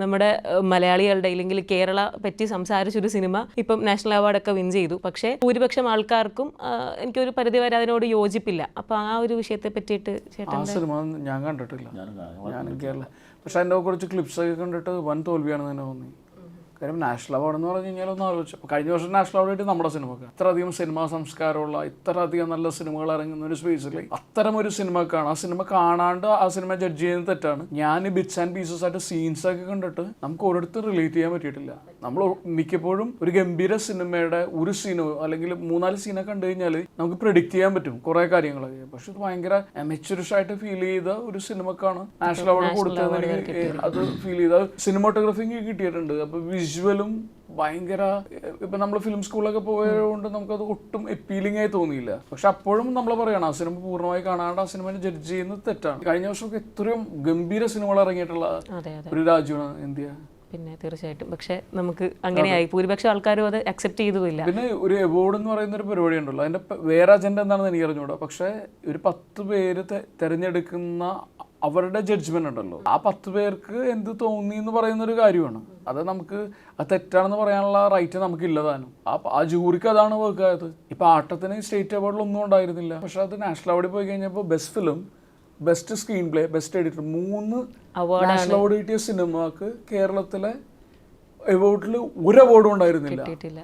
നമ്മുടെ മലയാളികളുടെ അല്ലെങ്കിൽ കേരള പറ്റി സംസാരിച്ചൊരു സിനിമ ഇപ്പം നാഷണൽ അവാർഡൊക്കെ വിൻ ചെയ്തു. പക്ഷേ ഭൂരിപക്ഷം ആൾക്കാർക്കും എനിക്കൊരു പരിധിവരെ അതിനോട് യോജിപ്പില്ല. അപ്പോൾ ആ ഒരു വിഷയത്തെ പറ്റിയിട്ട് ചേട്ടൻ ആ സിനിമ ഞാൻ കണ്ടിട്ടില്ല. ഞാൻ കേരള പക്ഷെ അതിൻ്റെ കുറച്ച് ക്ലിപ്സൊക്കെ കണ്ടിട്ട് വൻ തോൽവിയാണെന്ന് തന്നെ തോന്നി. കാര്യം നാഷണൽ അവാർഡ് എന്ന് പറഞ്ഞു കഴിഞ്ഞാൽ ഒന്ന് ആലോചിച്ചു. കഴിഞ്ഞ വർഷം നാഷണൽ അവാർഡ് നമ്മുടെ സിനിമക്ക് ഇത്രയധികം സിനിമാ സംസ്കാരമുള്ള ഇത്രയധികം നല്ല സിനിമകൾ ഇറങ്ങുന്ന ഒരു സ്പേസിൽ അത്തരം ഒരു സിനിമക്കാണ് ആ സിനിമ കാണാണ്ട് ആ സിനിമ ജഡ്ജ് ചെയ്യുന്നത് തെറ്റാണ്. ഞാൻ ബിറ്റ്സ് ആൻഡ് പീസസ് ആയിട്ട് സീൻസ് ഒക്കെ കണ്ടിട്ട് നമുക്ക് ഒരിടത്തും റിലേറ്റ് ചെയ്യാൻ പറ്റിയിട്ടില്ല. നമ്മൾ മിക്കപ്പോഴും ഒരു ഗംഭീര സിനിമയുടെ ഒരു സീനോ അല്ലെങ്കിൽ 3-4 സീനൊക്കെ കണ്ടു കഴിഞ്ഞാൽ നമുക്ക് പ്രെഡിക്റ്റ് ചെയ്യാൻ പറ്റും കുറേ കാര്യങ്ങളൊക്കെ. പക്ഷെ ഇത് ഭയങ്കര അമച്വറിഷ് ആയിട്ട് ഫീൽ ചെയ്ത ഒരു സിനിമക്കാണ് നാഷണൽ അവാർഡ് കൊടുത്തത്. എനിക്ക് അത് ഫീൽ ചെയ്ത സിനിമാറ്റോഗ്രാഫി കിട്ടിയിട്ടുണ്ട്. അപ്പൊ വിഷ്വലും ഭയങ്കര ഇപ്പൊ നമ്മൾ ഫിലിം സ്കൂളിലൊക്കെ പോയതുകൊണ്ട് നമുക്കത് ഒട്ടും അപ്പീലിംഗ് ആയി തോന്നിയില്ല. പക്ഷെ അപ്പോഴും നമ്മൾ പറയണം ആ സിനിമ പൂർണ്ണമായി കാണാണ്ട് ആ സിനിമ ജഡ്ജ് ചെയ്യുന്നത് തെറ്റാണ്. കഴിഞ്ഞ വർഷമൊക്കെ എത്രയും ഗംഭീര സിനിമകൾ ഇറങ്ങിയിട്ടുള്ള ഒരു രാജ്യമാണ് ഇന്ത്യ. പിന്നെ തീർച്ചയായിട്ടും. പക്ഷെ നമുക്ക് അങ്ങനെയായി ഭൂരിപക്ഷം ആൾക്കാരും അത് അക്സെപ്റ്റ് ചെയ്തുമില്ല. പിന്നെ ഒരു അവാർഡ് എന്ന് പറയുന്ന ഒരു പരിപാടി ഉണ്ടല്ലോ, അതിന്റെ വേറെ അജണ്ട എന്താണെന്ന് എനിക്ക് അറിഞ്ഞൂടാ. പക്ഷെ ഒരു 10 പേര് തെരഞ്ഞെടുക്കുന്ന അവരുടെ ജഡ്ജ്മെന്റ് ഉണ്ടല്ലോ, ആ 10 പേർക്ക് എന്ത് തോന്നി എന്ന് പറയുന്ന ഒരു കാര്യമാണ്. അത് നമുക്ക് അത് തെറ്റാണെന്ന് പറയാനുള്ള റൈറ്റ് നമുക്ക് ഇല്ലതാനും. ആ ജൂറിക്ക് അതാണ് വർക്ക് ആയത്. ഇപ്പൊ ആട്ടത്തിന് സ്റ്റേറ്റ് അവാർഡിലൊന്നും ഉണ്ടായിരുന്നില്ല. പക്ഷെ അത് നാഷണൽ അവാർഡിൽ പോയി കഴിഞ്ഞപ്പോൾ best film, best screen play, best editor 3 national award കിട്ടിയ സിനിമക്ക് കേരളത്തിലെ അവാർഡിൽ ഒരു അവാർഡും ഉണ്ടായിരുന്നില്ല.